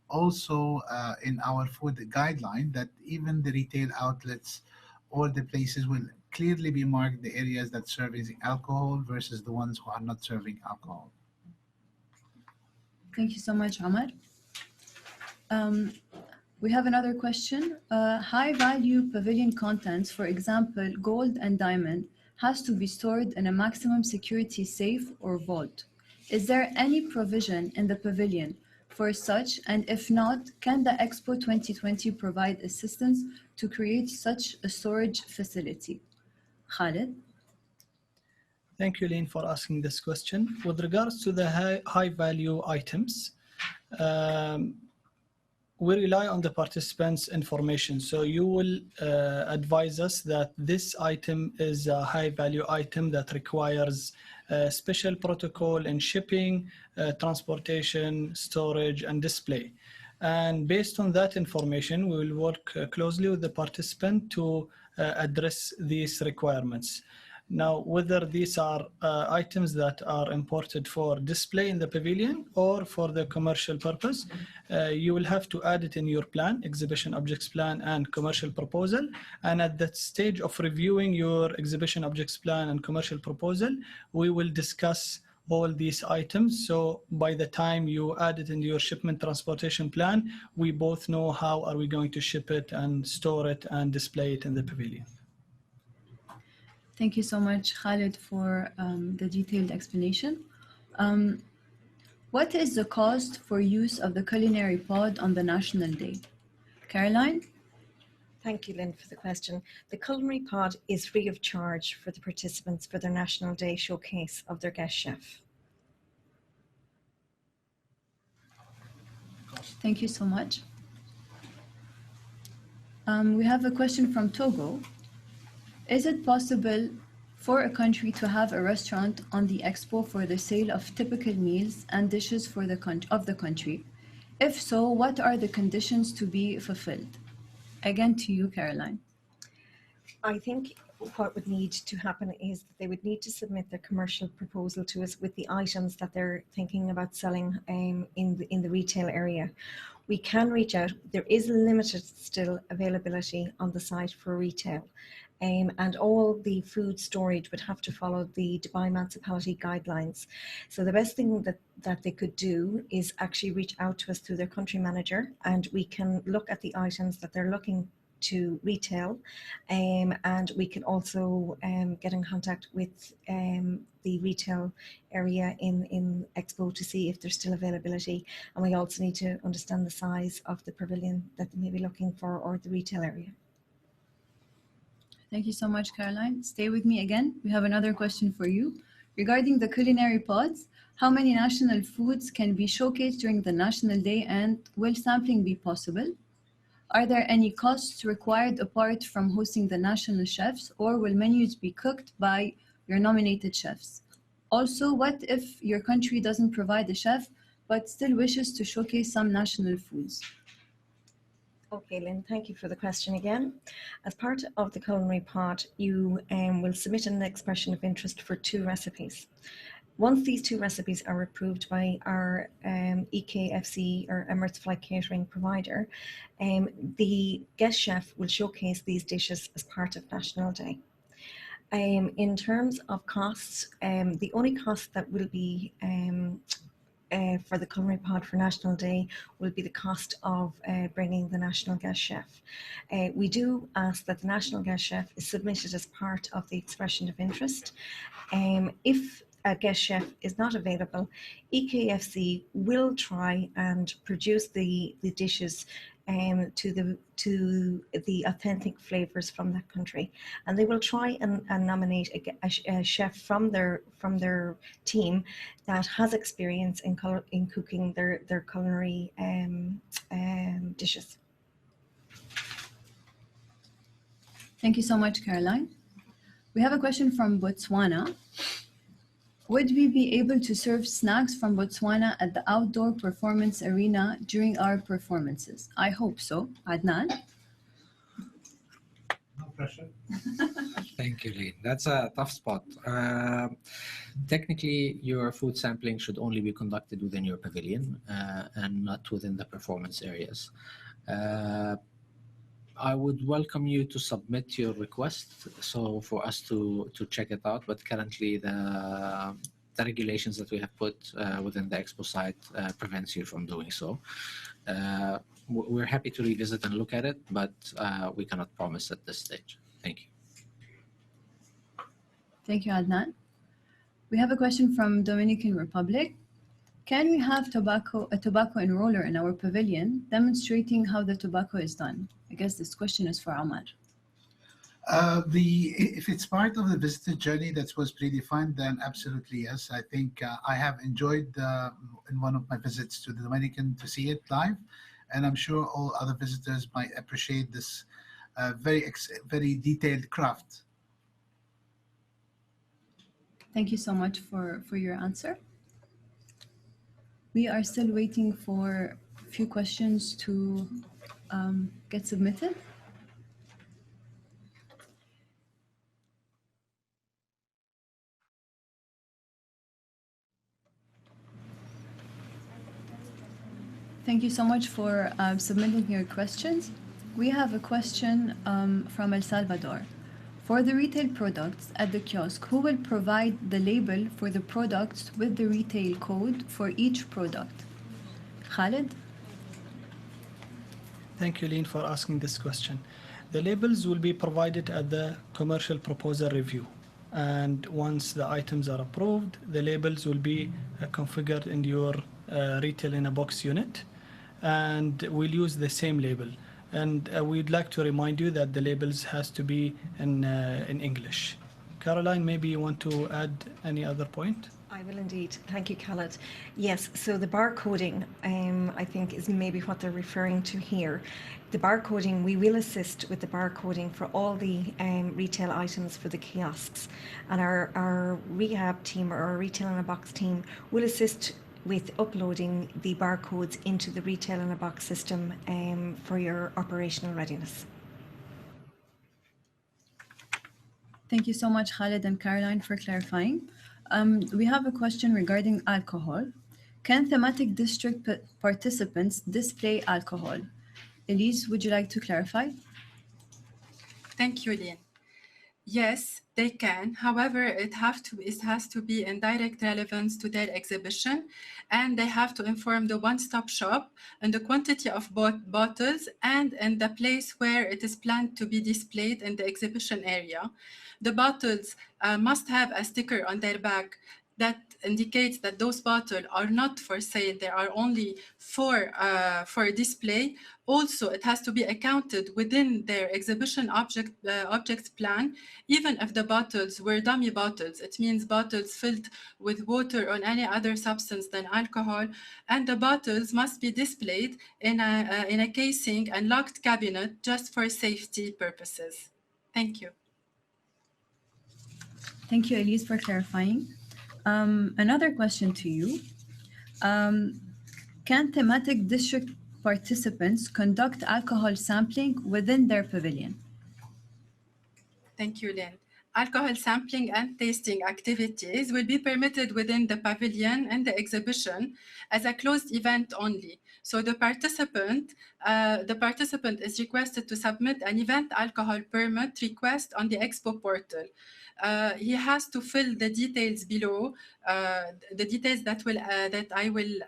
also in our food guideline, that even the retail outlets or the places will clearly be marked the areas that serving alcohol versus the ones who are not serving alcohol.
Thank you so much, Omar. We have another question. High-value pavilion contents, for example, gold and diamond, has to be stored in a maximum security safe or vault. Is there any provision in the pavilion for such, and if not, can the Expo 2020 provide assistance to create such a storage facility? Khalid?
Thank you, Lynn, for asking this question. With regards to the high-value items, we rely on the participants' information. So you will advise us that this item is a high-value item that requires special protocol in shipping, transportation, storage, and display. And based on that information, we will work closely with the participant to address these requirements. Now, whether these are items that are imported for display in the pavilion or for the commercial purpose, you will have to add it in your plan, exhibition objects plan and commercial proposal. And at that stage of reviewing your exhibition objects plan and commercial proposal, we will discuss all these items. So by the time you add it into your shipment transportation plan, we both know how are we going to ship it and store it and display it in the pavilion.
Thank you so much, Khalid, for the detailed explanation. What is the cost for use of the culinary pod on the National Day? Caroline?
Thank you, Lynn, for the question. The culinary pod is free of charge for the participants for their National Day showcase of their guest chef.
Thank you so much. We have a question from Togo. Is it possible for a country to have a restaurant on the Expo for the sale of typical meals and dishes for the country? If so, what are the conditions to be fulfilled? Again to you, Caroline.
I think what would need to happen is that they would need to submit their commercial proposal to us with the items that they're thinking about selling in the retail area. We can reach out. There is limited still availability on the site for retail. And all the food storage would have to follow the Dubai Municipality guidelines. So the best thing that they could do is actually reach out to us through their country manager, and we can look at the items that they're looking to retail, and we can also get in contact with the retail area in Expo to see if there's still availability. And we also need to understand the size of the pavilion that they may be looking for, or the retail area.
Thank you so much, Caroline. Stay with me again. We have another question for you. Regarding the culinary pods, how many national foods can be showcased during the National Day, and will sampling be possible? Are there any costs required apart from hosting the national chefs, or will menus be cooked by your nominated chefs? Also, what if your country doesn't provide a chef, but still wishes to showcase some national foods?
Okay, Lynn, thank you for the question again. As part of the culinary pod, you will submit an expression of interest for 2 recipes. Once these 2 recipes are approved by our EKFC or Emirates Flight Catering provider, the guest chef will showcase these dishes as part of National Day. In terms of costs, the only cost that will be for the culinary pod for National Day will be the cost of bringing the national guest chef. We do ask that the national guest chef is submitted as part of the expression of interest. If a guest chef is not available, EKFC will try and produce the dishes to the authentic flavors from that country, and they will try and nominate a chef from their team that has experience in cooking their culinary dishes.
Thank you so much, Caroline. We have a question from Botswana. Would we be able to serve snacks from Botswana at the outdoor performance arena during our performances? I hope so. Adnan?
No pressure.
Thank you, Lee. That's a tough spot. Technically, your food sampling should only be conducted within your pavilion and not within the performance areas. I would welcome you to submit your request so for us to check it out, but currently the regulations that we have put within the Expo site prevents you from doing so. We're happy to revisit and look at it, but we cannot promise at this stage. Thank you.
Thank you, Adnan. We have a question from Dominican Republic. Can we have a tobacco enroller in our pavilion demonstrating how the tobacco is done? I guess this question is for Omar.
If it's part of the visitor journey that was predefined, then absolutely yes. I think I have enjoyed in one of my visits to the Dominican to see it live, and I'm sure all other visitors might appreciate this very detailed craft.
Thank you so much for your answer. We are still waiting for a few questions to get submitted. Thank you so much for submitting your questions. We have a question from El Salvador. For the retail products at the kiosk, who will provide the label for the products with the retail code for each product? Khaled?
Thank you, Lynn, for asking this question. The labels will be provided at the commercial proposal review. And once the items are approved, the labels will be configured in your retail in a box unit. And we'll use the same label. And we'd like to remind you that the labels has to be in English. Caroline, maybe you want to add any other point?
I will indeed. Thank you, Khaled. Yes, so the barcoding, I think, is maybe what they're referring to here. The barcoding, we will assist with the barcoding for all the retail items for the kiosks. And our rehab team or our retail in a box team will assist with uploading the barcodes into the retail in a box system for your operational readiness.
Thank you so much, Khaled and Caroline, for clarifying. We have a question regarding alcohol. Can thematic district participants display alcohol? Elise, would you like to clarify?
Thank you, Lynn. Yes, they can. However, it has to be in direct relevance to their exhibition, and they have to inform the one-stop shop on the quantity of bottles and in the place where it is planned to be displayed in the exhibition area. The bottles must have a sticker on their back that indicates that those bottles are not for sale. They are only for display. Also, it has to be accounted within their exhibition objects plan, even if the bottles were dummy bottles. It means bottles filled with water or any other substance than alcohol, and the bottles must be displayed in a casing and locked cabinet just for safety purposes. Thank you.
Thank you, Elise, for clarifying. Another question to you. Can thematic district participants conduct alcohol sampling within their pavilion?
Thank you, Lynn. Alcohol sampling and tasting activities will be permitted within the pavilion and the exhibition as a closed event only. So the participant is requested to submit an event alcohol permit request on the Expo portal. He has to fill the details below, the details that I will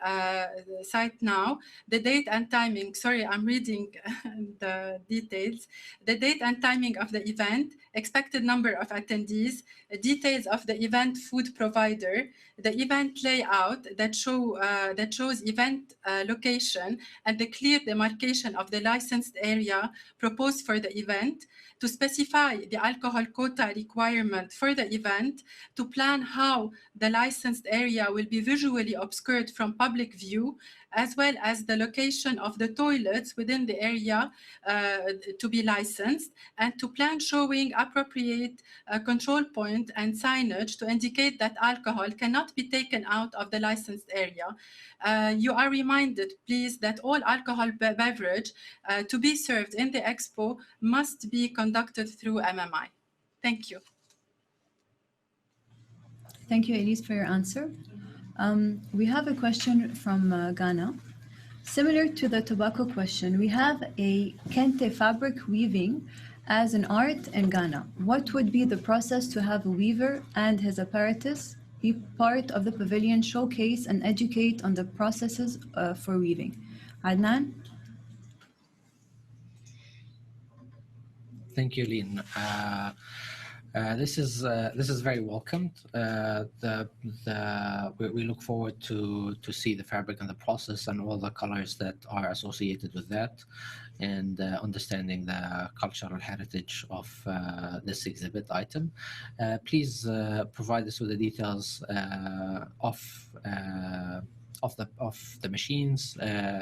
cite now. The date and timing. Sorry, I'm reading the details. The date and timing of the event, expected number of attendees, details of the event food provider, the event layout that shows event location, and the clear demarcation of the licensed area proposed for the event, to specify the alcohol quota requirement for the event, to plan how the licensed area will be visually obscured from public view, as well as the location of the toilets within the area to be licensed, and to plan showing appropriate control point and signage to indicate that alcohol cannot be taken out of the licensed area. You are reminded, please, that all alcohol beverage to be served in the Expo must be conducted through MMI. Thank you.
Thank you, Elise, for your answer. We have a question from Ghana. Similar to the tobacco question, we have a kente fabric weaving as an art in Ghana. What would be the process to have a weaver and his apparatus be part of the pavilion showcase and educate on the processes for weaving? Adnan?
Thank you, Lynn. This is very welcomed. We look forward to see the fabric and the process and all the colors that are associated with that, and understanding the cultural heritage of this exhibit item. Please provide us with the details of the machines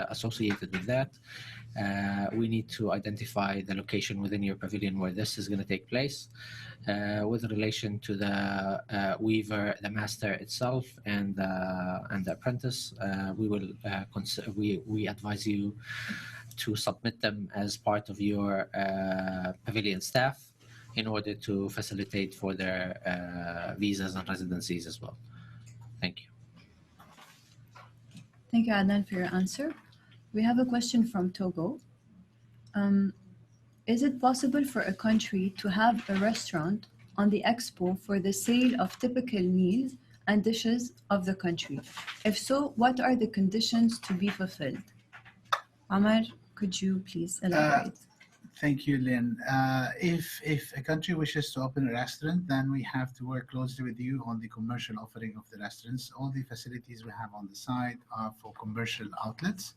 associated with that. We need to identify the location within your pavilion where this is going to take place. With relation to the weaver, the master itself, and the apprentice, we advise you to submit them as part of your pavilion staff in order to facilitate for their visas and residencies as well. Thank you.
Thank you, Adnan, for your answer. We have a question from Togo. Is it possible for a country to have a restaurant on the Expo for the sale of typical meals and dishes of the country? If so, what are the conditions to be fulfilled? Amar, could you please elaborate?
Thank you, Lynn. If a country wishes to open a restaurant, then we have to work closely with you on the commercial offering of the restaurants. All the facilities we have on the site are for commercial outlets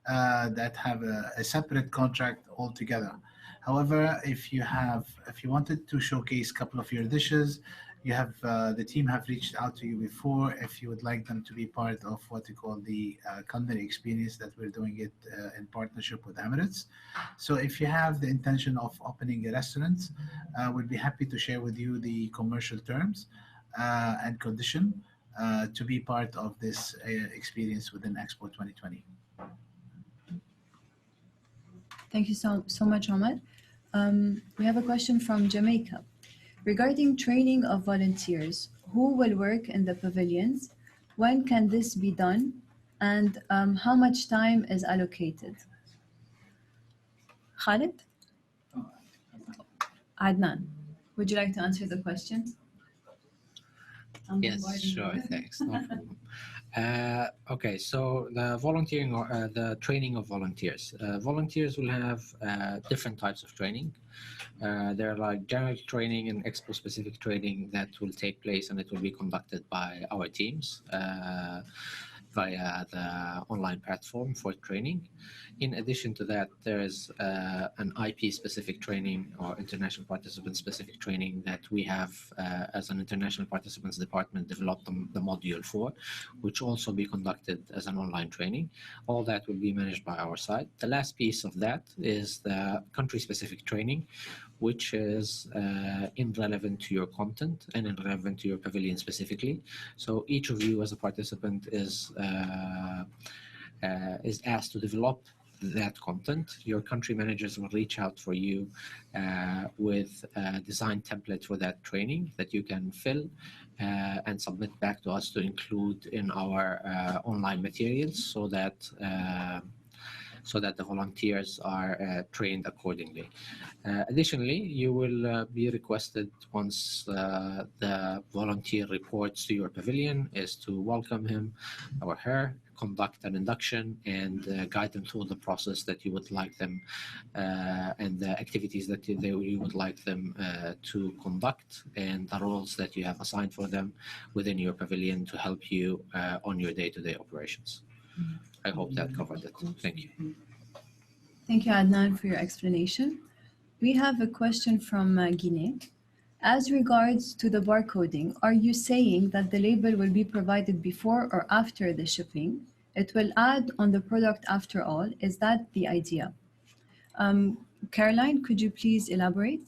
that have a separate contract altogether. However, if you wanted to showcase a couple of your dishes, you have the team have reached out to you before if you would like them to be part of what we call the culinary experience that we're doing it in partnership with Emirates. So if you have the intention of opening a restaurant, we'd be happy to share with you the commercial terms and condition to be part of this experience within Expo 2020.
Thank you so much, Omar. We have a question from Jamaica. Regarding training of volunteers, who will work in the pavilions? When can this be done? And how much time is allocated? Khalid? Adnan, would you like to answer the question?
Yes, sure, thanks. No problem. Okay, so the volunteering or the training of volunteers. Volunteers will have different types of training. There are like general training and Expo specific training that will take place, and it will be conducted by our teams. via the online platform for training. In addition to that, there is an IP-specific training or international participant-specific training that we have as an international participants department developed the module for, which also be conducted as an online training. All that will be managed by our side. The last piece of that is the country-specific training, which is irrelevant to your content and irrelevant to your pavilion specifically. So each of you as a participant is asked to develop that content. Your country managers will reach out for you with a design template for that training that you can fill and submit back to us to include in our online materials so that the volunteers are trained accordingly. Additionally, you will be requested once the volunteer reports to your pavilion is to welcome him or her, conduct an induction, and guide them through the process that you would like them and the activities that you would like them to conduct, and the roles that you have assigned for them within your pavilion to help you on your day-to-day operations. I hope that covered it. Thank you.
Thank you, Adnan, for your explanation. We have a question from Guinea. As regards to the barcoding, are you saying that the label will be provided before or after the shipping? It will add on the product after all. Is that the idea? Caroline, could you please elaborate?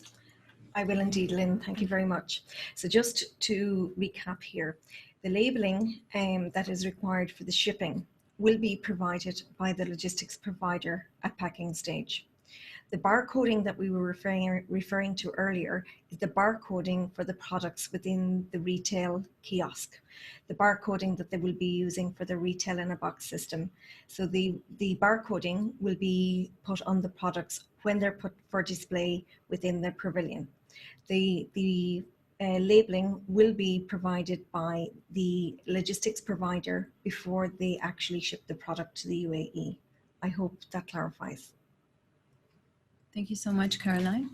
I will indeed, Lynn. Thank you very much. So just to recap here, the labelling that is required for the shipping will be provided by the logistics provider at packing stage. The barcoding that we were referring to earlier is the barcoding for the products within the retail kiosk, the barcoding that they will be using for the retail in a box system. So the barcoding will be put on the products when they're put for display within the pavilion. The labeling will be provided by the logistics provider before they actually ship the product to the UAE. I hope that clarifies.
Thank you so much, Caroline.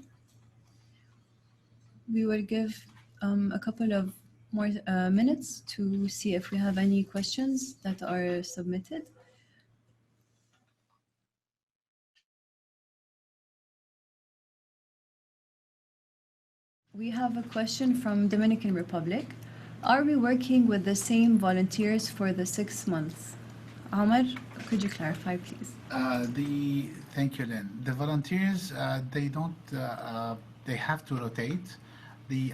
We will give a couple of more minutes to see if we have any questions that are submitted. We have a question from Dominican Republic. Are we working with the same volunteers for the 6 months? Omar, could you clarify, please?
Thank you, Lynn. The volunteers, they have to rotate.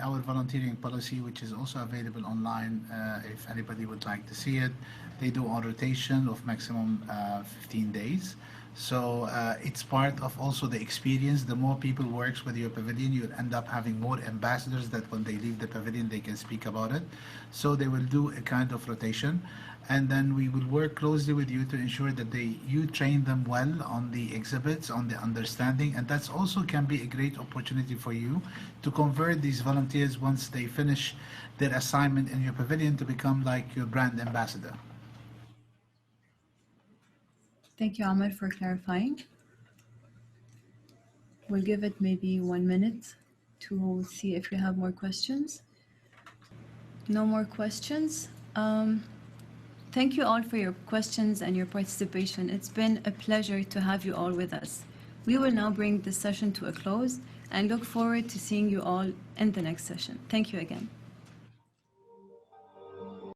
Our volunteering policy, which is also available online, if anybody would like to see it, they do on rotation of maximum 15 days. So it's part of also the experience. The more people works with your pavilion, you'll end up having more ambassadors that when they leave the pavilion, they can speak about it. So they will do a kind of rotation. And then we will work closely with you to ensure that you train them well on the exhibits, on the understanding, and that's also can be a great opportunity for you to convert these volunteers once they finish their assignment in your pavilion to become like your brand ambassador.
Thank you, Amar, for clarifying. We'll give it maybe 1 minute to see if we have more questions. No more questions. Thank you all for your questions and your participation. It's been a pleasure to have you all with us. We will now bring this session to a close and look forward to seeing you all in the next session. Thank you again.